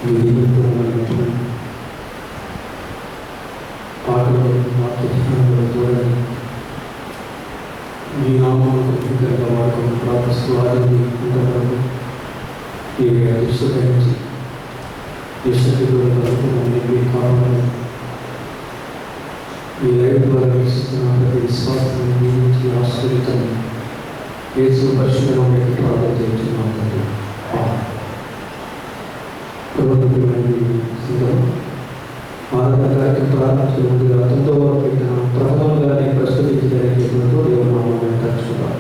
మీ నిమిత్తమైనటువంటి పాటలు వాక్యాలను చూడండి. మీ నామాలను పవిత్రంగా వాడుకొని ప్రార్థిస్తూ ఆదరణ ఉండవరకు మీరు అదృష్టకరించి ఇష్టపడి కావాలని ఈ లైవ్ ద్వారా వీక్షిస్తున్న ప్రతి విశ్వాసాన్ని మీ నుంచి ఆశ్రయితాన్ని యేసు పరిశుద్ధమైన ప్రార్థన చేస్తున్నాం. ఆరాధన కార్యక్రమం ప్రారంభించే ముందుగా 9వ కీర్తన ప్రథమంగానే ప్రస్తుతించడానికి దేవుని నామమున తలుచుకుందాం.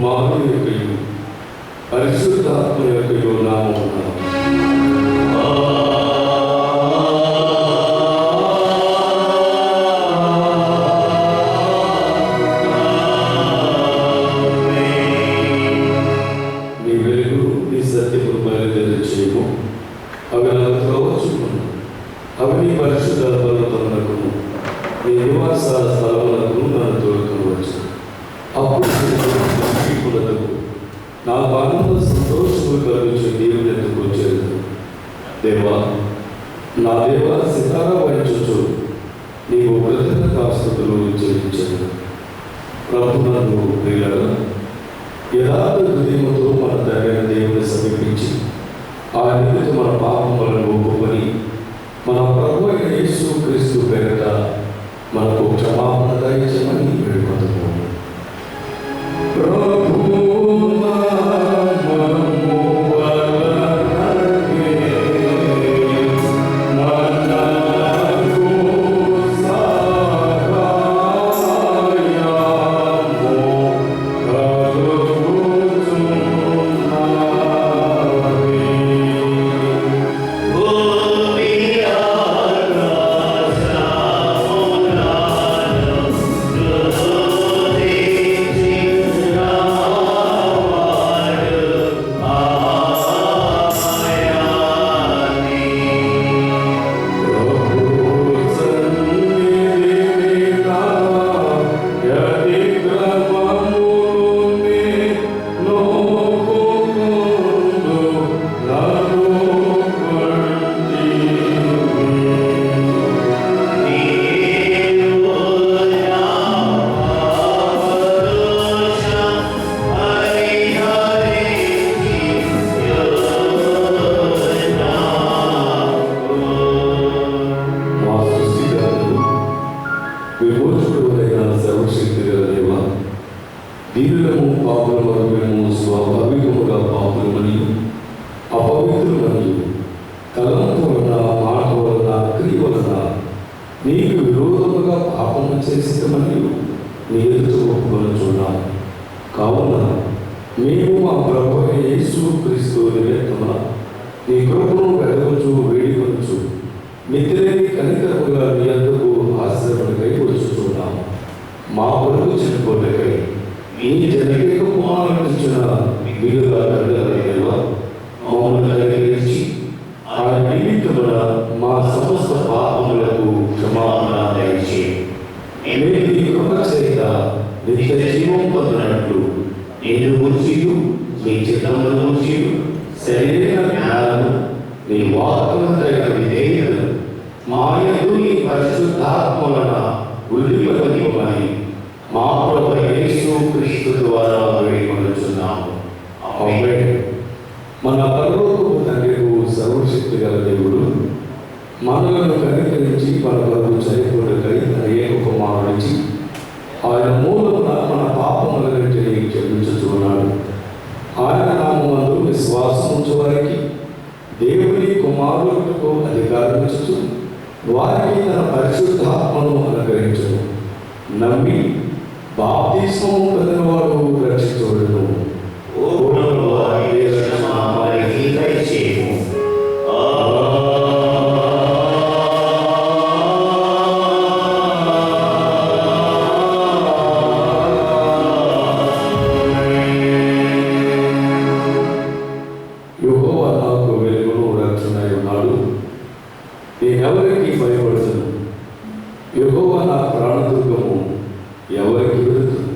కుమారుని యొక్క పరిశుద్ధాత్మ యొక్క నామమున నీ వెలుగు నీ సత్యము బయలుదేరచేయము. అవి నాకు త్రోవచుకును. అవి నీ పరిశుద్ధ పర్వతమునకును నీ నివాస స్థలములకు నన్ను తోడుకోవచ్చు. అప్పుడు నా ఆనంద సంతోషము కలిగించే దేవుని ఎందుకు వచ్చేది. దేవా, నా దేవా, సితారా వాయించు నీవు కృతజ్ఞతాస్తుతులు చెల్లించదు. ప్రభు నన్ను ప్రియులగా యథార్థ హృదయముతో మన తండ్రైన దేవుని సమీపించి ఆయన ఎదుట మన పాపములను ఒప్పుకొని మన ప్రభు అయిన యేసు క్రీస్తు పేరిట మనకు క్షమాపణ దయచేయమని వేడుకుంటున్నాము. దీనులము పాపులము మేము స్వాభావికముగా పాపులమని అపవిత్రులని తలంపు వలన మాట వలన క్రియ వలన నీకు విరోధముగా పాపము చేసినమని నీ ఎదుట ఒప్పుకొనుచున్నాము. కావున మేము మా ప్రభు యేసు క్రీస్తు నిమిత్తమున నీ కృపను వెడగొచ్చు వేడుకొనుచు మిత్రుని కనికరముగా నీ అందుకు ఆశ్రమకై వచ్చుచున్నాము. మా కొరకు చనిపోటకై ఈ జనక కుమారుడిచ్చిన వీరుగా తండ్రిగా మమ్మల్ని అనుగ్రహించి ఆ నిమిత్తమున మా సమస్త పాపములకు క్షమాపణ దయచేయండి. నీ కృప చేత నిత్య జీవం పొందినట్లు నేను గుర్చియు నీ చిత్తమును గుర్చియు శరీర జ్ఞానము నీ వాక్కును తగిన విధేయతను మా యందు నీ పరిశుద్ధాత్మలను ఉల్లిపనివ్వమని మా ప్రభు యేసు క్రీస్తు ద్వారా వేడుకొనుచున్నాము. ఆమేన్. మన పరలోకపు తండ్రి సర్వశక్తి గల దేవుడు మనలను కనికరించి మన కొరకు చనిపోటకై తన ఏక కుమారుడిచ్చి ఆయన మూలమున మన పాపములన్నిటినీ క్షమించుచున్నాడు. ఆయన నామమందు విశ్వాసం ఉంచువారికి దేవుని కుమారులకు అధికారం ఇచ్చుచు వారికి తన పరిశుద్ధాత్మను అనుగ్రహించును. నమ్మి బాప్తిస్మము పొందినవాడు రక్షించబడును. యెహోవా నాకు వెలుగును రక్షణై ఉన్నాడు, నేనెవరికి భయపడుతును. యెహోవా నా ప్రాణదుర్గము, ఎవరికి వెళుతును.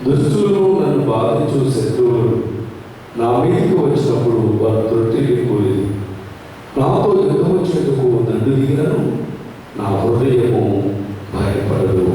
దుష్టులను నన్ను బాధించు శత్రువులు నా మీదకి వచ్చినప్పుడు వారు తొట్టిల్లిపోయేది. నాతో యుద్ధం వచ్చేందుకు దండు దిగినను నా హృదయము భయపడదు.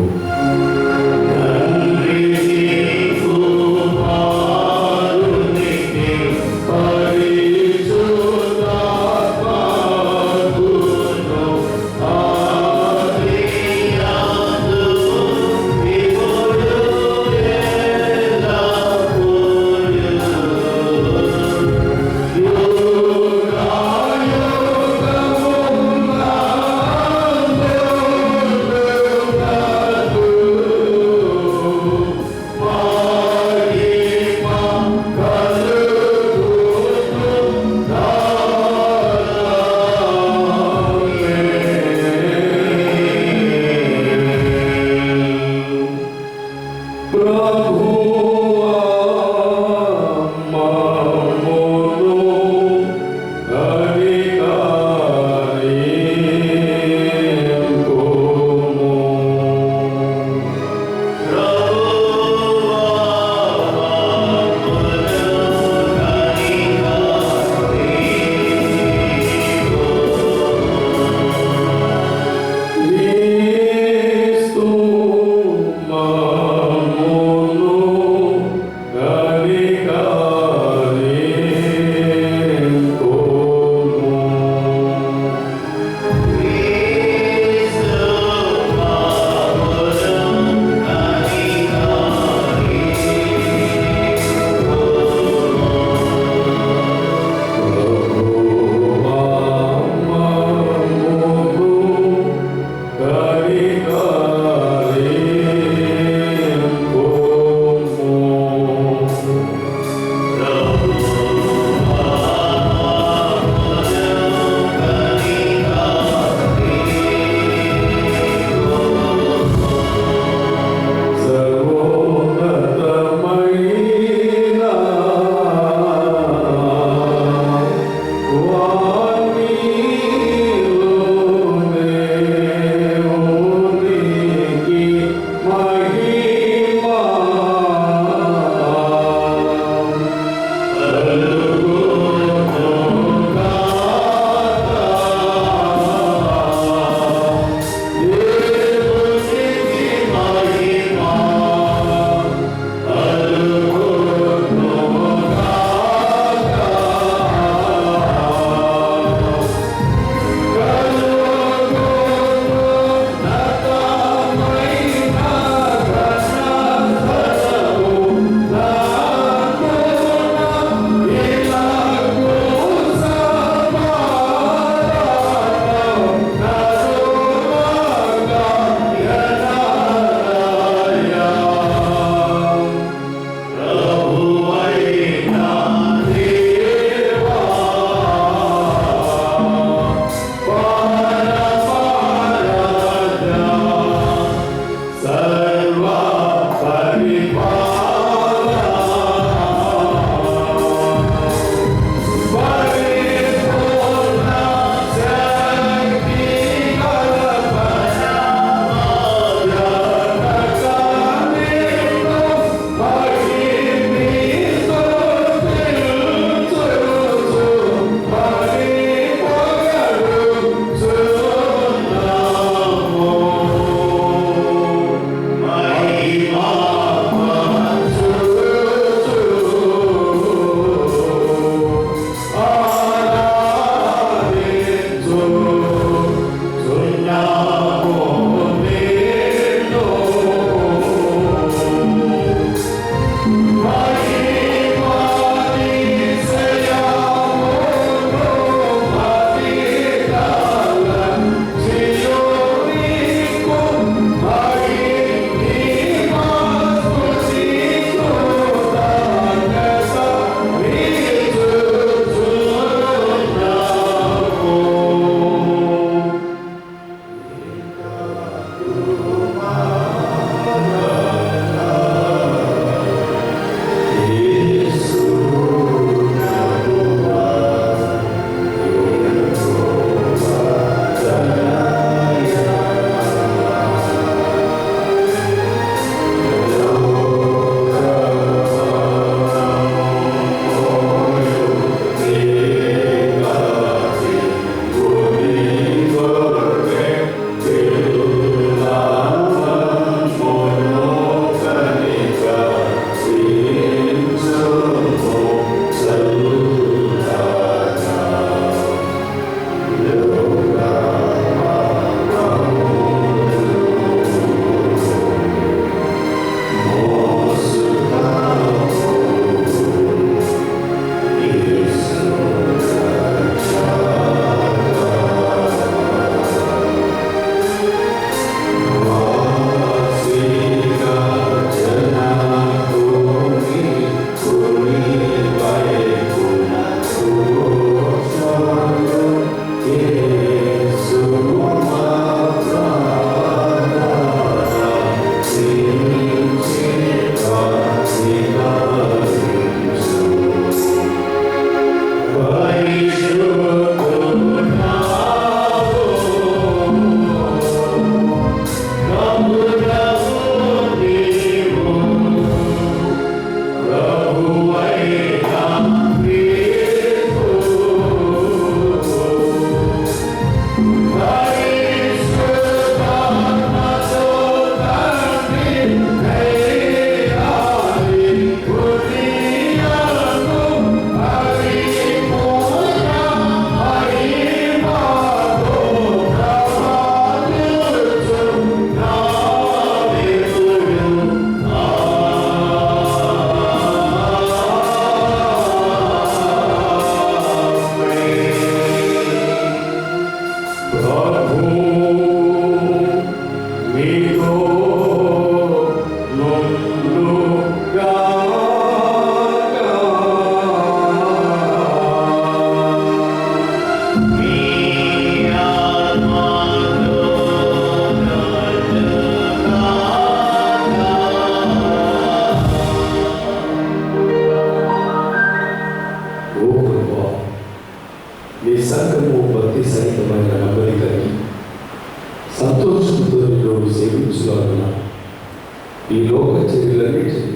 ఈ లోక చర్యలన్నిటినీ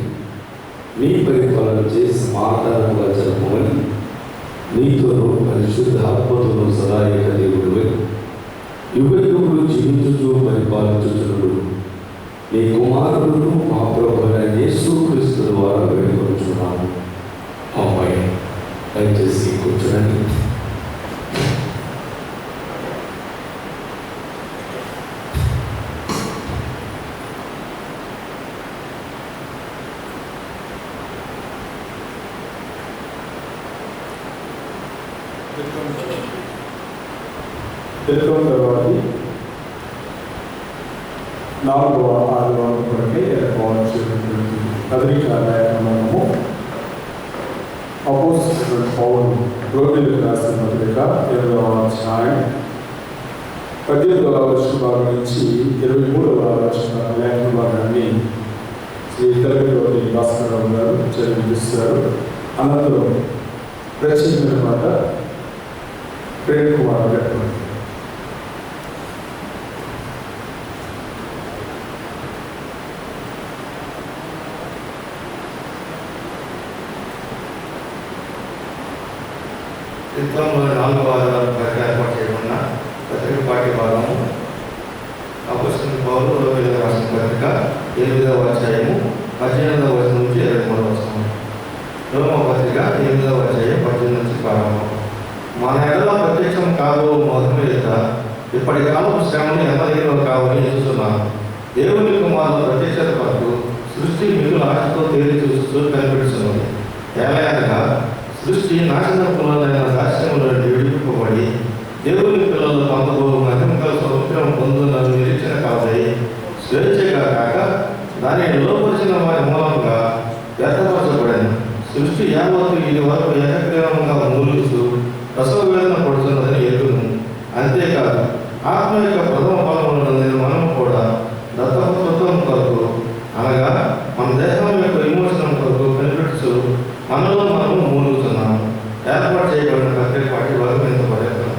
నీ పరిపాలన చేసి సమాధానంగా జరపమని నీతోనూ పరిశుద్ధాత్మతోనూ సదా ఏక దేవుడివై యుగయుగములు జీవించుచూ పరిపాలించుచున్నాడు నీ కుమారుడును మా ప్రభువైన యేసుక్రీస్తు ద్వారా వేడుకొనుచున్నాము. ఆమేన్. దయచేసి కూర్చోండి. తెలుగు తర్వాతి 4వ ఆదివారం కొరకే ఏర్పరచబడినటువంటి పత్రిక లేఖనము అపోస్తలుడైన పౌలు రోమీయులకు రాసిన పత్రిక 7వ అధ్యాయం 18వ వచనం భాగం నుంచి 23వ వచనం లేఖన భాగాన్ని శ్రీ తెలుగులోని భాస్కరరావు గారు చదివిస్తారు. అనంతరం ప్రత్యేకమైన మాట ప్రేమ్ కుమార్ గారు. చిత్రంలో 4వ ఆదివారం ఏర్పాటు చేయబడిన పత్రిక పాఠ్య భాగము అపోస్తలుడైన పౌలు రోమీయులకు రాసిన పత్రిక 8వ అధ్యాయము 18వ వచనం నుంచి 23వ వచనం. రోమ పత్రిక 8వ అధ్యాయం 18 నుంచి ప్రారంభం. మన ఎడల ప్రత్యక్షం కాదు మోసము ఎదుట ఇప్పటి కాలం శ్రమను ఎన్నదగినో కావని చూస్తున్నాను. దేవుని కుమారుల ప్రత్యక్షత కొరకు సృష్టి మిగులు ఆశతో తేలి చూస్తూ కనిపెడుతున్నది. ఏలయనగా సృష్టి నాశనకులైన దాస్యముల నుండి విడిపింపబడి దేవుని పిల్లలు పొందబో మహిమగల సౌఖ్యం పొందుతున్న నిరీక్షణ కావై స్వేచ్ఛగా కాక దానిని లోపరిచిన వారి మూలంగా వ్యర్థపరచబడింది. సృష్టి యావత్తు ఇది వరకు ఏకగ్రీవంగా మూలుస్తూ ప్రసవ వేదన పడుతున్నదని ఎరుగును. అంతేకాదు ఆత్మ యొక్క ప్రథమ ఫలములను మనము కూడా దత్తపుత్రం కొరకు అనగా మన దేశం యొక్క విమోచనం కొరకు కనిపెడుతూ మనలో మనము మూలుగుతున్నాము. ఏర్పాటు చేయబడిన పత్రిక పాఠ్య భాగం ఎంత పడేస్తాం.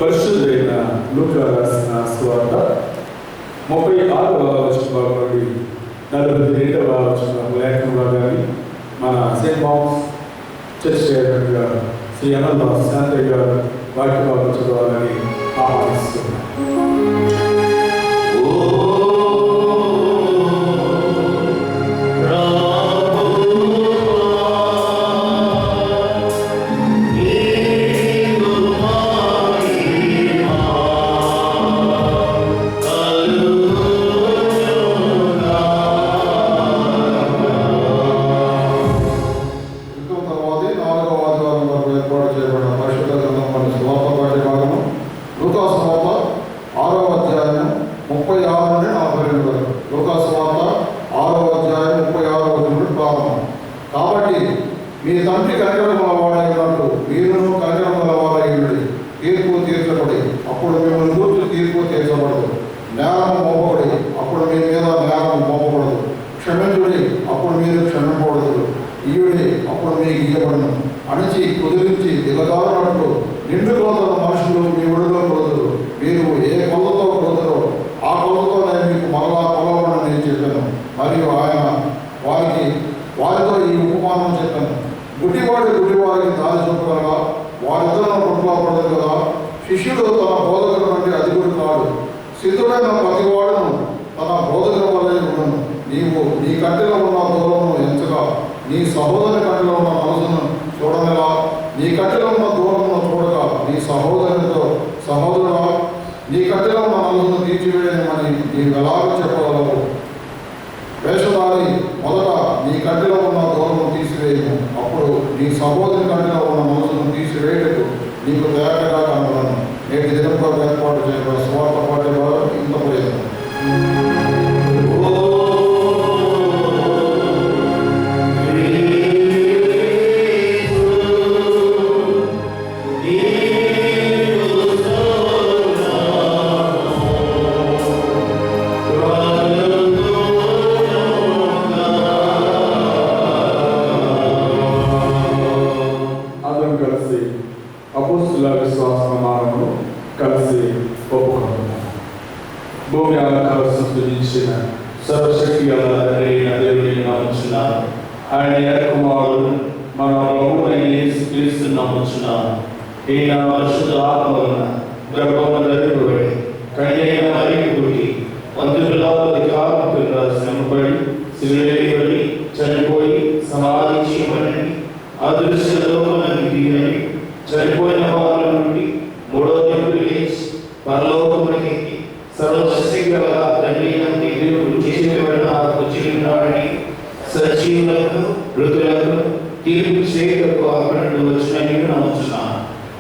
పరిశుద్ధుడైన లూకా రాసిన సువార్త 36వ వచనం నుండి 42వ వచనం లేఖన భాగాన్ని మన సెయింట్ థామస్ చర్చ్ చైర్మన్గా శ్రీ అనంతదాస్ శాంతయ్య గారు వాక్య భాగం చదవాలని ఆహ్వానిస్తున్నాను. మీ తండ్రి కనికరం గలవాడైనట్టు మీరును కనికరం గలవాడైనది. తీర్పు తీర్చబడి అప్పుడు మిమ్మల్ని గూర్చి తీర్పు తీర్చబడదు. నేరం మోపబడి అప్పుడు మీ మీద నేరం మోపబడదు. క్షమించుడి అప్పుడు మీరు క్షమింపబడదు. ఇయుడి అప్పుడు మీకు ఇయ్యబడను. అణిచి కుదిరించి దిగదారునట్లు నిండు కొలతల మనుషులు మీ ఒడిలో కొలదురు. మీరు ఏ కొలతతో కొలతరో ఆ కొలతతో నేను మీకు మరలా కొలవడని నేను చెప్పాను. మరియు ఆయన వారితో ఈ ఉపమానం చెప్పాను. గుడ్డివాడికి దారి చూపగలగా వారిద్దరూ కొట్టులో పడదు కదా. శిష్యుడు తన బోధకుల నుండి అధికుడు కాడు. సిద్ధుడైన ప్రతివాడును తన బోధకుల వల్లే ఉండను. నీవు నీ కంటిలో ఉన్న దూరమును ఎంచగా నీ సహోదరి కంటిలో ఉన్న మనసును చూడనేలా. నీ కంటిలో ఉన్న దూరమును చూడగా నీ సహోదరుడా నీ కంటిలో ఉన్న మనసును తీర్చివేయమని నీవు ఎలాగో చెప్పగలవు. వేషధారి మొదట నీ కంటిలో ఉన్న దూరము తీసివేయము. అప్పుడు నీ సహోదరి కంటిలో ఉన్న మనసును తీసివేయటకు నీకు తేటగా కనబడను. నేటి దినంలో ఏర్పాటు చేయబడిన స్వార్థ పాఠ్య భాగం ఇంత ప్రయోజనం. భూమి ఆకాశం సృష్టించిన సర్వశక్తి గల దేవుడిని నమ్ముచున్నాను. ఆయన కుమారుడు మన ప్రభువైన యేసుక్రీస్తు నమ్ముచున్నాను. ఈయన పరిశుద్ధ ఆత్మ వలన గర్భమున ధరింపబడి కన్యైన మరియకు పుట్టి పొంతి పిలాతు కారణంగా శ్రమపడి శిలువవేయబడి చనిపోయి సమాధి చేయబడి అదృశ్య లోకమునకు దిగినని చనిపోయిన వారి నుండి మూడో దినము లేచి పరలోకమునకు సర్వశక్తి గల తండ్రి నుండి దేవుడు చేసేవాడు నాకు చిరునాడని సజీవులకు మృతులకు తీర్పు చేయటకు అక్కడ వచ్చినని నమ్ముచున్నాను.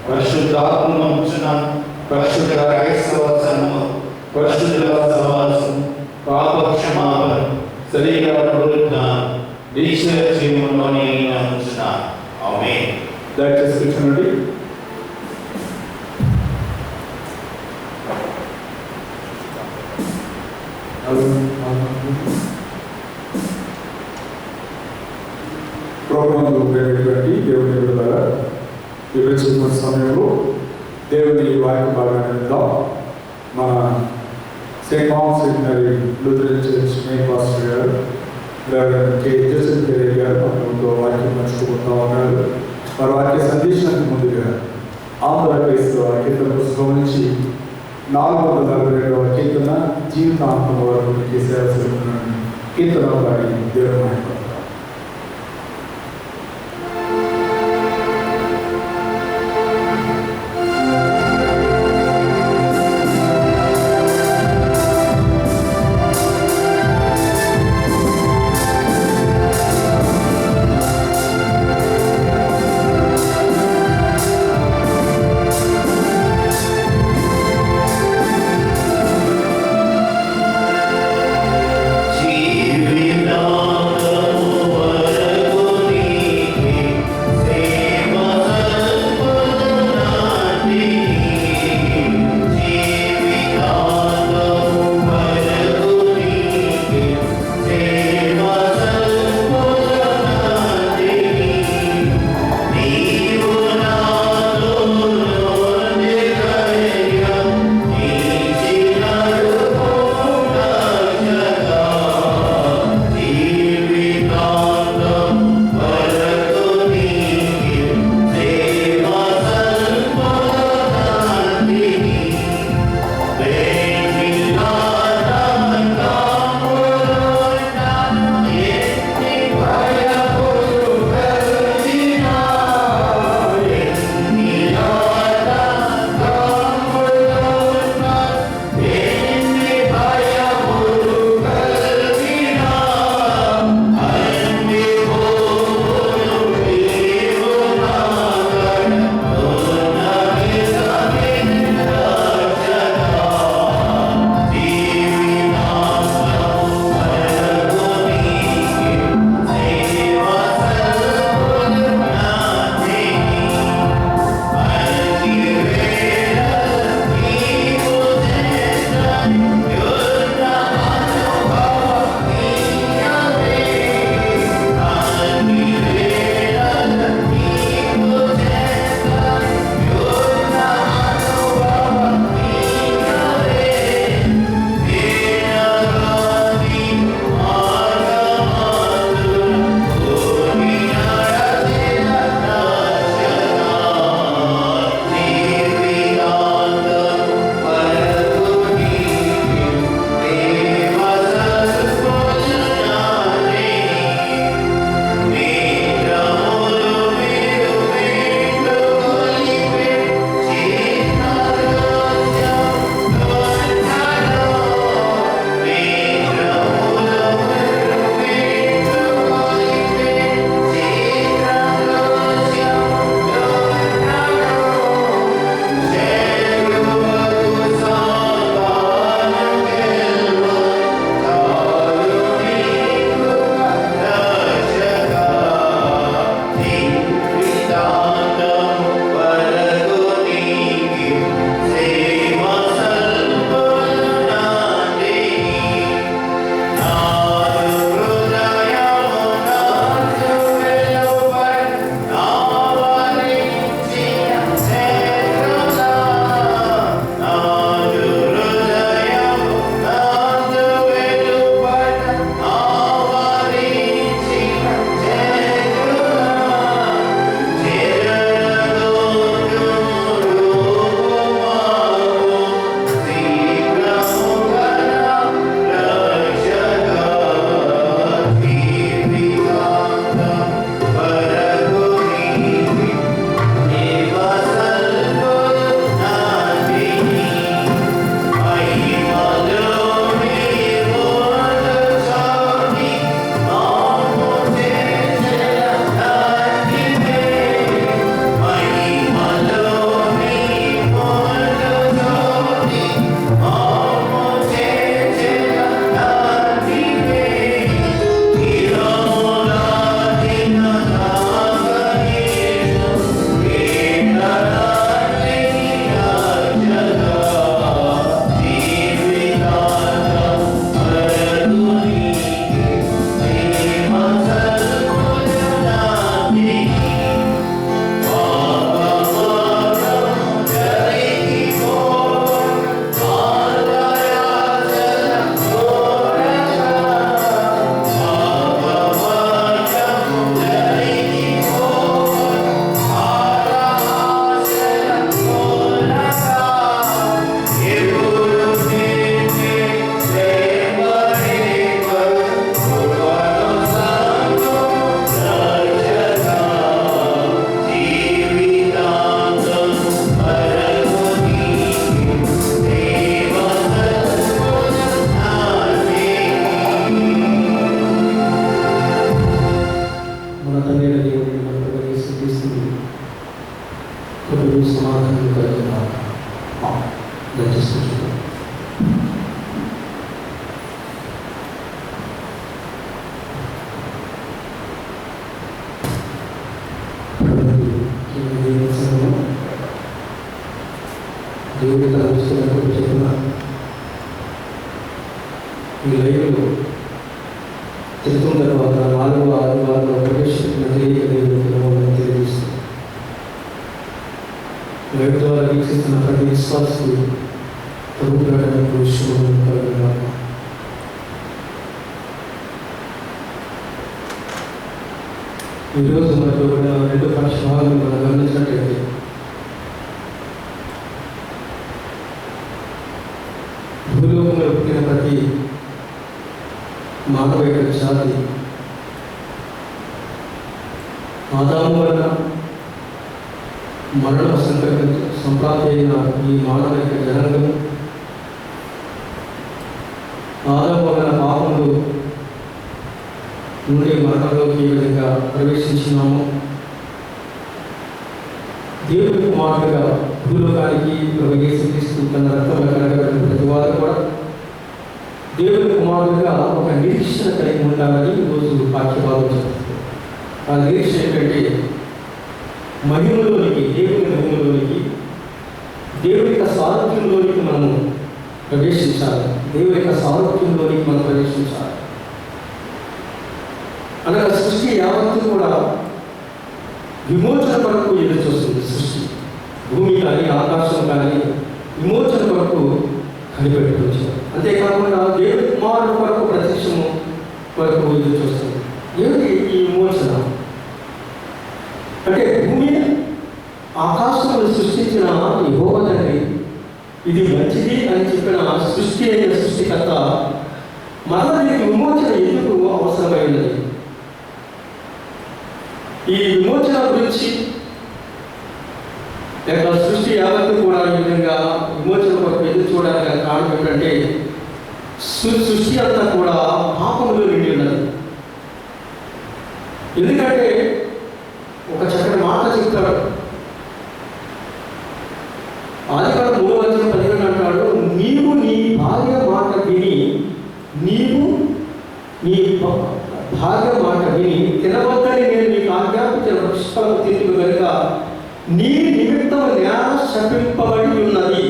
పరిశుద్ధాత్మ నమ్ముచున్నాను. పరిశుద్ధ క్రైస్తవ సంఘము, పరిశుద్ధుల సహవాసం, పాప క్షమాపణ, శరీర పునరుద్ధానం, నిత్య జీవములోని నమ్ముచున్నాను. ఆమేన్. దయచేసి కూర్చోండి. ప్రోగ్రాంలో ఉండేటువంటి దేవుని విడుదల విభజించిన సమయంలో దేవుని వాక్య భాగాన్ని విందాం. మన Saint Thomas seminary Lutheran church main pastor గారు కె జోసెఫ్ గారు మనతో వాక్యం పంచుకుంటూ ఉన్నారు. వారి వాక్య సందేశానికి ముందుగా ఆంధ్ర క్రైస్తవ కీర్తన పుస్తకం నుంచి 442వ కీర్తన జీవితాంతం వరకు సేవ కీర్తన వారి దేవుని జీవితాంతం సమాధానం కలుగుతారు. దయచేసి దేవుడి తరచులకు చెప్పిన ఈ లైవ్లో తెలుతున్న తర్వాత 4వ ఆదివారంలో ప్రవేశించిన దేవుడిని తెలియజేస్తుంది. లైవ్ ద్వారా వీక్షిస్తున్న ప్రతి విశ్వాసకి ప్రభుత్వానికి విషయం కలుగుతారు. ఈరోజు మనకు రెండు పక్షభాగాలు మనం గమనించినట్లయితే భూలోకంలో పుట్టిన ప్రతి మానవ యొక్క జాతి ఆదాము వలన మరణం సంప్రాప్తి అయిన ఈ మానవ యొక్క జనాంగం ఆదాము వలన పాపములు నుండి మరణంలోకి ఈ విధంగా ప్రవేశించినాము. దేవుడి కుమారుడుగా భూలోకానికి యేసుక్రీస్తు తన రక్తంలో కలగబడిన ప్రతి వారు కూడా దేవుడి కుమారుడుగా ఒక నిరీక్షణ కలిగి ఉండాలని ఈరోజు వాక్యభాగం చెప్తుంది. ఆ నిరీక్షణ ఏంటంటే మహిమలోనికి, దేవుని మహిమలోనికి, దేవుడి యొక్క సారథ్యంలోనికి మనం ప్రవేశించాలి. దేవుడి యొక్క సారథ్యంలోనికి మనం ప్రవేశించాలి. అనగా సృష్టి యావత్తు కూడా విమోచన కొరకు ఎదురు చూస్తుంది. సృష్టి భూమి కానీ ఆకాశం కానీ విమోచన కొరకు కనిపెట్టుకొచ్చారు. అంతేకాకుండా దేవుడి కుమారుడు కొరకు ప్రత్యక్షము కొరకు ఎదురు చూస్తుంది. ఏమిటి ఈ విమోచన అంటే? భూమి ఆకాశంలో సృష్టించిన యెహోవా తండ్రి ఇది మంచిది అని చెప్పిన సృష్టి అయిన సృష్టికర్త మరలా విమోచన ఎందుకు అవసరమైనది? ఈ విమోచన గురించి లేక సృష్టి యావత్తు కూడా ఈ విధంగా విమోచన కొరకు ఎదురు చూడడానికి కారణం ఏంటంటే సృష్టి అంతా కూడా పాపములో నిండి ఉన్నది. ఎందుకంటే ఒక చక్కటి మాట చెప్తాడు. ఆదికాండం 3:15 అంటాడు, నీవు నీ భార్య మాట విని భార్య మాట విని తినవద్దని నేను నీకు ఆజ్ఞాపించిన వృక్షఫలము తిందువు కనుక నీ నిమిత్తం నేల శపింపబడి ఉన్నది.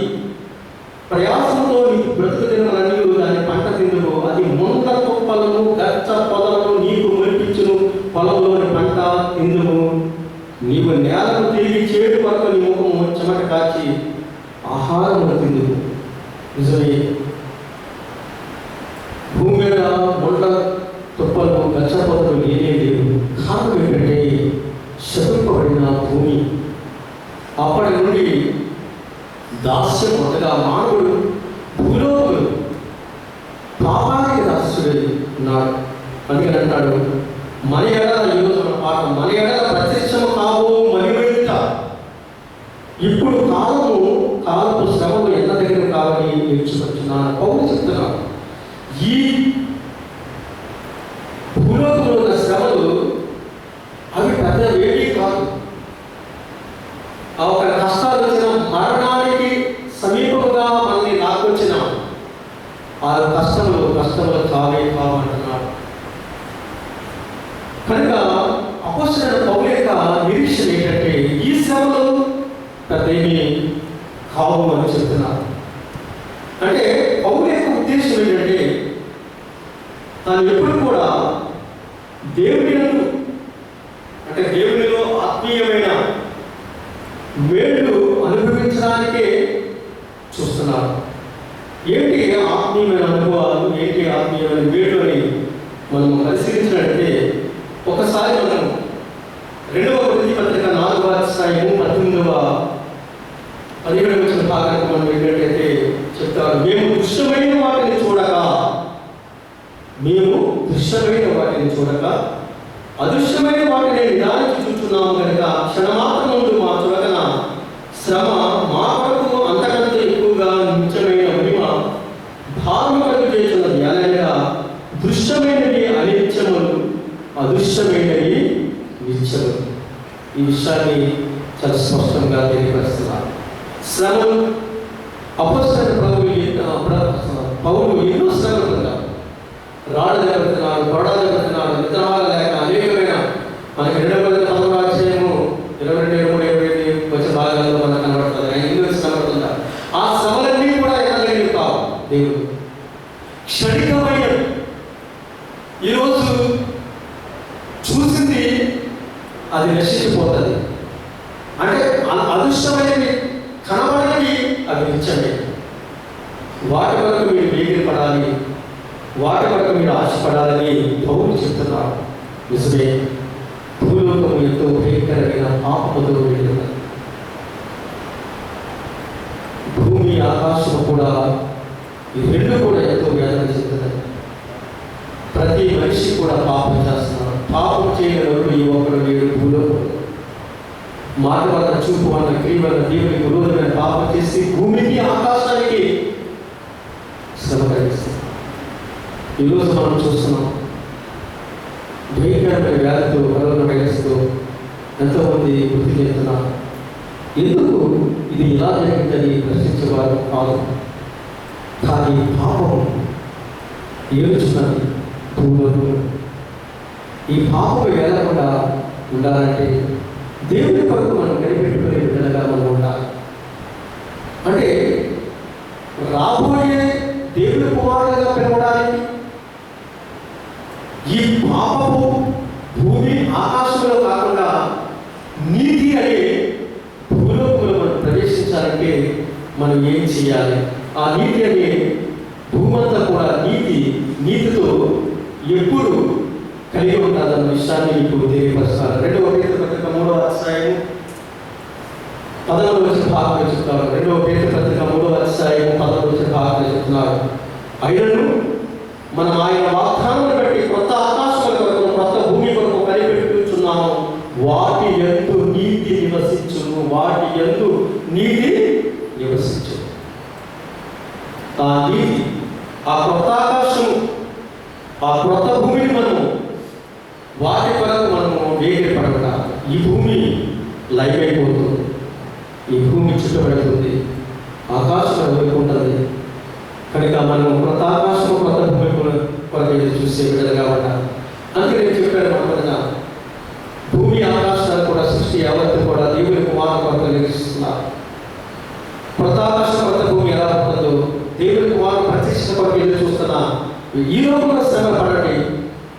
ప్రయాసంతో నీకు బ్రతుకు దినములన్నీ దాని పంట తిందువు. అది ముంత తుప్పలను గచ్చ పొదలను నీకు మొలిపించును. పొలంలోని పంట తిందువు. నీవు నేలను తిరిగి చేడు వరకు నీ ముఖము చెమట కాచి ఆహారమును తిందువు. నిజమే, భూమి మీద ముంట తుప్పలు గచ్చ పొదలు లేనే లేవు. కారణం ఏంటంటే శపింపబడిన భూమి. అప్పటి నుండి దాస్యం మొదగా మానవుడు భూలోకులు పాపానికి దాస్యుడై ఉన్నాడు. అందుకని అంటాడు, మన ఎడల ఈరోజు పాఠం, మన ఎడల ప్రత్యక్షము కావు మహిమేంట. ఇప్పుడు కాలపు శ్రమలు ఎంత దగ్గర కావాలని నేర్చుకుంటున్నాను. పౌలు చెప్తున్నాను, ఈ భూలోకంలో ఉన్న శ్రమలు అవి పెద్ద వేడి కాదు. ఆ ఒక కష్టాలు వచ్చిన మరణానికి సమీపముగా మనల్ని లాక్కొచ్చిన ఆ కష్టములు కావే కావంటున్నాడు. కనుక అపొస్తలుడైన పౌలు యొక్క నిరీక్షణ ఏంటంటే ఈ శ్రమలు పెద్దవి కావు అని చెప్తున్నారు. అంటే పౌలు యొక్క ఉద్దేశం ఏంటంటే తాను ఎప్పుడు కూడా దేవునిలో ఆత్మీయమైన మేలు అనుభవించడానికే చూస్తున్నారు. ఏంటి ఆత్మీయమైన అనుభవాలు, ఏంటి ఆత్మీయమైన మేలు అని మనం పరిశీలించినట్లయితే ఒకసారి మనం 2వ కొరింథీ పత్రిక 4వ అధ్యాయము 17వ భాగానికి మనం ఏంటంటే చెప్తారు, మేము దృశ్యమైన వాటిని చూడక అదృశ్యమైన వాటిని నిదానికి చూస్తున్నాము కనుక క్షణమాత్రం ముందు మా చులకన శ్రమ మా కొరకు అంతకంటే ఎక్కువగా నిత్యమైన మహిమ భావన కొరకు చేస్తున్నది. అనగా దృశ్యమైనవి అనిత్యములు, అదృశ్యమైనవి నిత్యములు. ఈ విషయాన్ని చాలా స్పష్టంగా తెలియపరుస్తున్నారు. శ్రమలు అపొస్తలుడైన పౌలు ఎన్నో శ్రమలు పొందారు. రాళ్ళ దెబ్బతిన్నాడు, గొడవలు దెబ్బతిన్నాడు, నిద్రహాలు లేక అనేకమైన మనకి 2 వచ్చే భాగాల్లో మనకు కనబడుతుంది. ఆయన ఎన్నో శ్రమలు పొందారు. ఆ శ్రమలన్నీ కూడా ఎనలేనివి కావు. దేవుడు క్షణికమైన ఈరోజు చూసింది అది నశించిపోతుంది. అంటే అదృష్టమైనవి కనబడేవి అవి నిత్యమే. వాటి వరకు మీరు వేగిరి పడాలి, వాటి వరకు మీరు ఆశపడాలని పౌలు చెప్తున్నారు. నిజమే, భూలోకం ఎంతో భయంకరమైన పాపముతో వెళ్ళినది. భూమి ఆకాశం కూడా ఈ రెండు కూడా ఎంతో వేదన చెందుతాయి. ప్రతి మనిషి కూడా పాపం చేస్తున్నారు. పాపం చేయగలరు ఈ ఒక్కరు లేడు భూలోకం. మాట వల్ల, చూపు వల్ల, క్రియ వల్ల దేవునికి విరోధమైన పాపం చేసి భూమికి ఆకాశానికి శ్రమ కలిగిస్తుంది. ఈరోజు మనం చూస్తున్నాం భయంకరమైన వ్యాధితో, కరోనా వైరస్తో ఎంతోమంది మృతి చెందుతున్నారు. ఎందుకు ఇది ఇలా జరిగిందని ప్రశ్నించేవారు కాదు. కానీ పాపం ఏడుచున్నది భూమిలో. ఈ పాపం వేలకుండా ఉండాలంటే దేవుని కొరకు మనం కనిపెట్టుకునే విధంగా మనం ఉండాలి. అంటే రాబోయే దేవుని కుమారులుగా పిలవడానికి ఈ పాపము భూమి ఆకాశంలో కాకుండా నీతి అనే భూలోకంలో మనం ప్రవేశించాలంటే మనం ఏం చేయాలి? ఆ నీతి అనే భూమంతా కూడా నీతితో ఎప్పుడు కలిగి ఉంటుందన్న విషయాన్ని ఇప్పుడు తెలియపరుస్తారు. 2వ పేతురు పత్రిక 3వ అధ్యాయం 11వ భాగంలో చెప్తారు. 2వ పేతురు పత్రిక 3వ అధ్యాయం 11వ భాగంలో చెప్తున్నారు. అయినను మనం ఆయన వాగ్దానాన్ని బట్టి కొత్త ఆకాశాల కొరకు, కొత్త భూమి కొరకు కనిపెట్టుచున్నాము. వాటి యందు నీతి నివసించును, వాటి యందు నీతి నివసించును. ఆ నీతి, ఆ కొత్త ఆకాశము, ఆ కొత్త భూమిని మనము వాటి కొరకు మనము వేగిరి పడగడాలి. ఈ భూమి లైవ్ అయిపోతుంది, ఈ భూమి చుట్టబడుతుంది, ఆకాశం వెళ్ళుకుంటుంది. కనుక మనం కొత్త ఆకాశం, కొత్త భూమి కొరకు చూసే విధంగా ఉండాలి. అందుకే నేను చెప్పాను మొదట, భూమి ఆకాశాలు కూడా సృష్టి యావత్తు కూడా దేవుని కుమారుని కొరకు నిర్వహిస్తున్నారు. కొత్త ఆకాశం, కొత్త భూమి ఎలా ఉంటుందో దేవుని కుమారుని ప్రతిష్ట కొరకు ఎదురు చూస్తున్నా. ఈ లోకంలో శ్రమ పడండి,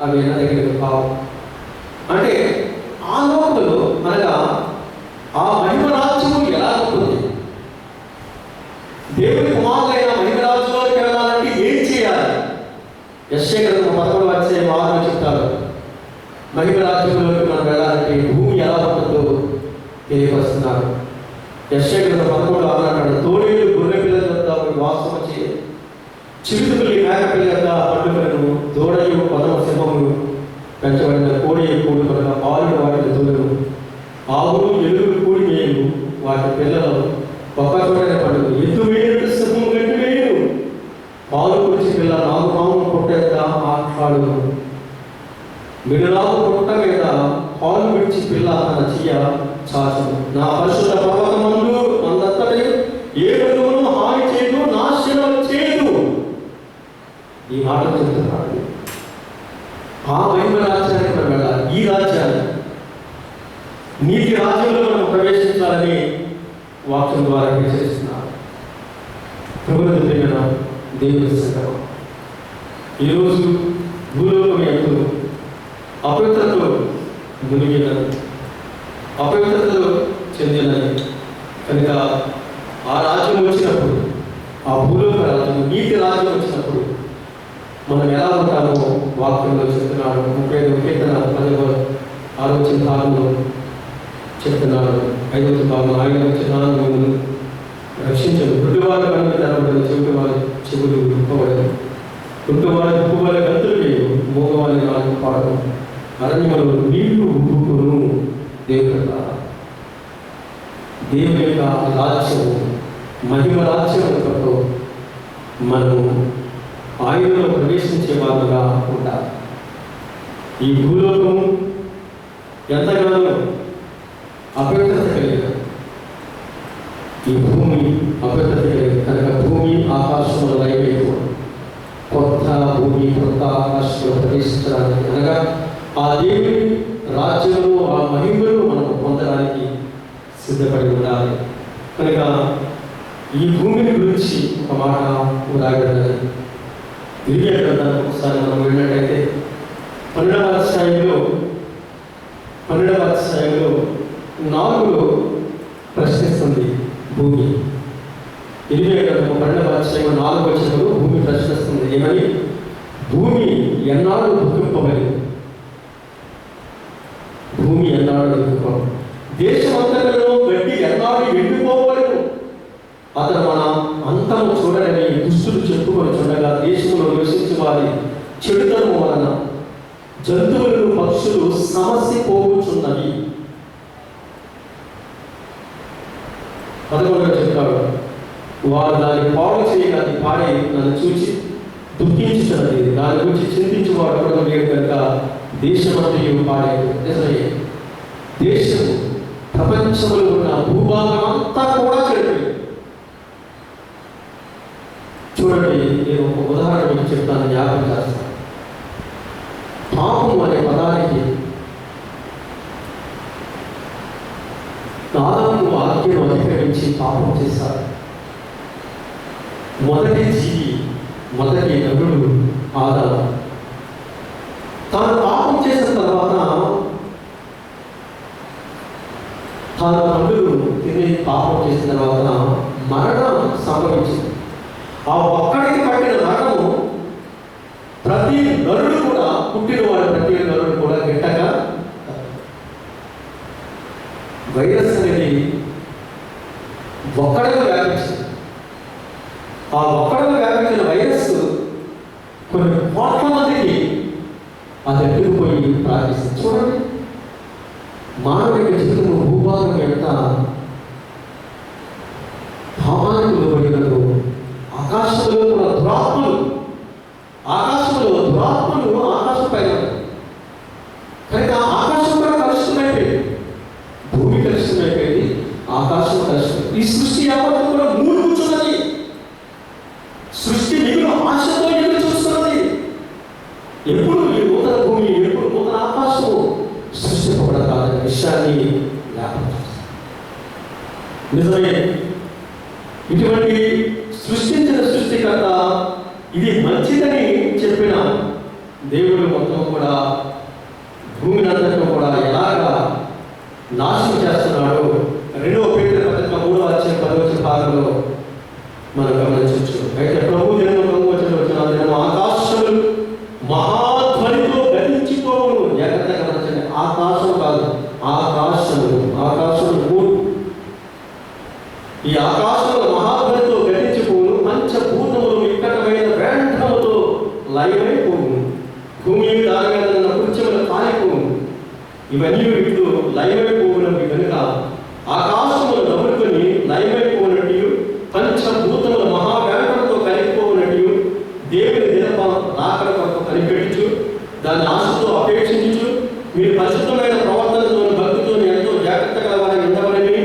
అవి నా దగ్గరికి కావు. అంటే ఆ లోకంలో అనగా ఆ మహిమ రాజ్యము ఎలా ఉంటుంది? దేవుని కుమారులైన మహిమ రాజ్యంలోకి వెళ్ళాలంటే ఏం చేయాలి? యెషయా గ్రంథం 11వ అధ్యాయం 6లో చెప్తారు. మహిమ రాజ్యంలోకి మనం వెళ్ళాలంటే భూమి ఎలా ఉంటుందో తెలియపరుస్తున్నారు. యెషయా గ్రంథం 11వ అన్నాడు, తోడేలు గొర్రె పిల్లల వద్ద వాసం వచ్చి, చిరుతులు మేక పిల్లల పండుగలను, దూడయు పదవ సింహములు పెంచబడిన కోడి కూడి కొనక పాలు వాటిని తోడను, ఆవులు ఎలుగులు కూడి మేలు వాటి పిల్లలు ఒక్క చోటనే పండుగ. ఎత్తు వేయడు సింహం గట్టి వేయడు, పాలు కుడిచి పిల్ల నాగు పాము పుట్టేద్ద ఆడు, మిడలాగు పుట్ట మీద పాలు విడిచి పిల్ల తన చెయ్య చాచును. నా పరిశుద్ధ పర్వతమందు అందంతటి ఏ బంధువును హాని చేయదు, నాశనం చేయదు. ఈ మాట చెప్తున్నాడు. ఆ మహిమ రాజ్యానికి మనం వెళ్ళాలి. ఈ రాజ్యాన్ని, నీతి రాజ్యంలో మనం ప్రవేశించాలని వాక్యం ద్వారా హెచ్చరిస్తున్నారు. ప్రభుత్వ దేవుని సంగమం. ఈరోజు భూలోకం ఎంతో అపవిత్రతలో మునిగినది, అపవిత్రతలో చెందినది. కనుక ఆ రాజ్యం వచ్చినప్పుడు, ఆ భూలోక రాజ్యం, నీతి రాజ్యం వచ్చినప్పుడు మనం ఎలా ఉంటామో వాక్యంలో చెప్తున్నాడు. 35వ కీర్తన 10వ ఆలోచన భాగంలో చెప్తున్నాడు. 5వ భాగం, ఆయన వచ్చినాను రక్షించదు. గుడ్డివారు కన్ను తెరవబడదు, చెవిటివారు చెవులు విప్పబడదు, గుడ్డివారు ఉప్పువారి గంతులు వేయు, మూగవారి నాలుగు పాడదు, అరణ్యంలో నీళ్లు ఉప్పును. దేవుని యొక్క రాజ్యము, మహిమ రాజ్యముతో మనము ఆయనలో ప్రవేశించే వారుగా ఉంటారు. ఈ భూలోకము ఎంతగానో అపవిత్రత కలిగిన ఈ భూమి అభివృద్ధి కనుక భూమి ఆకాశంలో లైవైపోవడం, కొత్త భూమి కొత్త ఆకాశంలో ప్రవేశించడానికి అనగా ఆ దేవుని రాజ్యంలో ఆ మహిమను మనం పొందడానికి సిద్ధపడి ఉండాలి. కనుక ఈ భూమిని గురించి ఒక మాట ఉదాహరణది ఇరిమియా గ్రంథానికి ఒకసారి మనం వెళ్ళినట్టయితే 12వ అధ్యాయంలో 4 ప్రశ్నిస్తుంది భూమి. ఇరిమియా గ్రంథం 12వ అధ్యాయం 4వ వచనంలో భూమి ప్రశ్నిస్తుంది. ఏమని? భూమి ఎన్నాడు దుఃఖింపబడి, భూమి ఎన్నాడు దుఃఖం, దేశమంతటలో గడ్డి ఎన్నాడు ఎండిపోవలను, అతను మన అంతము చూడని దుస్తులు చెప్పుకొని చూడగా దేశంలో నివసించే వారి చెడుతనం వలన జంతువులు పక్షులు సమసిపోవచ్చున్నవి. 11వ చెప్తాడు, వారు దాన్ని పాడు చేయగా అది పాడే నన్ను చూచి దుఃఖించుతున్నది, దాని గురించి చింతించేవాడు కూడా లేడు కనుక దేశమంతయు పాడేది. నిజమే, దేశం ప్రపంచంలో ఉన్న భూభాగం అంతా కూడా చెడిపోయింది. చూడండి, నేను ఒక ఉదాహరణ మీకు చెప్తాను, జ్ఞాపకం చేస్తాను. పాపం అనే పదానికి ఆదాము ఆజ్ఞను అతిక్రమించి పాపం చేశారు. మొదటి జీవి, మొదటి నరుడు ఆదాము. తాను పాపం చేసిన తర్వాత తాను పండుగ తిని పాపం చేసిన తర్వాత మరణం సంభవించింది. ఆ ఒక్కడికి పట్టిన మరణము ప్రతి నరుడు కూడా, పుట్టినవాడు ప్రతి నరుడు కూడా గిట్టగా వైరస్ అనేది ఒక్కడిగా వ్యాపించింది. ఆ ఒక్కడిగా వ్యాపించిన వైరస్ కొన్ని కోట్ల మందికి అది ఎట్టుకుపోయి ప్రార్థిస్తుంది. చూడండి, మానవిక జీవితంలో భూభాగం ఎంత భావానికి లోబడినదో, ఆకాశంలో కూడా దురాత్మలు, ఆకాశం పైన కనుక ఆకాశం కూడా కలుషితమైపోయింది, భూమి కలుషితమైపోయింది, ఆకాశం కలుషితం. ఈ సృష్టి యావత్తు కూడా మూడు కూర్చున్నది. సృష్టి మిగులు ఆశతో ఎదురు చూస్తున్నది. ఎప్పుడు ఈ నూతన భూమి, ఎప్పుడు నూతన ఆకాశము సృష్టింపబడతాదనే విషయాన్ని జ్ఞాపకం చేస్తాను. నిజమే, ఇటువంటి సృష్టించిన సృష్టికర్త ఇది మంచిదని చెప్పిన దేవుడు మొత్తం కూడా భూమిని అంతటా కూడా ఎలాగా నాశనం చేస్తున్నాడు 2వ పేతురు పత్రిక 3వ అధ్యాయం 10వ భాగంలో మనం గమనించవచ్చు. అయితే ప్రభు దినము వచ్చిన ఆకాశములు మహాధ్వనితో గతించిపోవును. జాగ్రత్తగా గమనించండి, ఆకాశం కాదు, ఆకాశములు ఈ ఆకాశంలో మహాధ్వనితో గతించిపోవును, పంచభూతములు వికటమైన వేండ్రముతో లయమైపోవును, భూమి దాని మీద ఉన్న కృత్యములు కాలిపోవును. ఇవన్నీ వీళ్ళు లయమైపోవునవి కనుక ఆకాశములు నవ్వుకొని లయమైపోయినట్టు, పంచభూతముల మహావేండ్రముతో కలిగిపోవునట్టు దేవుని దినప రాకడ కొరకు కనిపెట్టుచు, దాన్ని ఆశతో అపేక్షించు, మీరు పరిశుద్ధమైన ప్రవర్తనతో భక్తితో ఎంతో జాగ్రత్త కలవాలని ఉండవలని,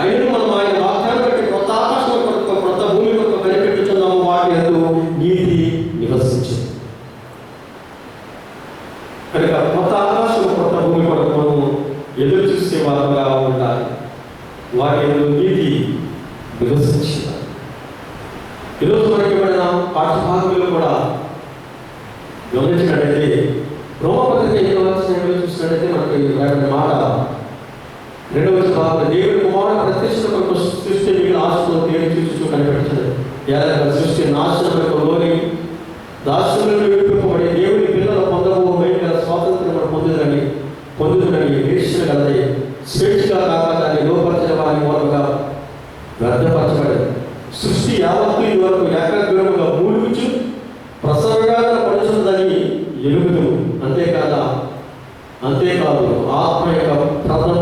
అయినా మనం ఆయన వాగ్దానం బట్టి కొత్త ఆకాశం కొరకు, కొత్త భూమి కొరకు కనిపెట్టుచున్నాము, వాటి ఎందు నీతి నివసించు. కనుక కొత్త ఆకాశం కొత్త భూమి కొరకు మనం ఎదురు చూసే వారంగా ఉండాలి. వాటి ఎందు నీతి నివసించాలి. ఈరోజు మనకి ఇవ్వబడిన పాఠ్యభాగంలో కూడా గమనించినట్లయితే రోమపత్రిక 8వ అధ్యాయంలో చూసినట్లయితే మనకి రాబడిన మాట 2వ భాగంలో దేవుని కుమారుడు ప్రత్యక్ష కొరకు సృష్టి మిగిలిన ఆశతో దేవుని చూస్తూ కనిపెట్టింది. ఎలా సృష్టి నాశనకు లోని దాస్యంలో విడిపింపబడి దేవుని పిల్లలు పొందబో బయట స్వాతంత్రం పొందుతుందని నిరీక్షణ కలది. స్వేచ్ఛగా కాక దాన్ని లోపరిచిన వారి మూలంగా వ్యర్థపరచబడింది. సృష్టి యావత్తు వరకు ఏకాగ్రముగా మూలుగుచు ప్రసవగాన పడుచున్నదని ఎలుగుదు. అంతేకాదు ఆత్మ యొక్క ప్రథమ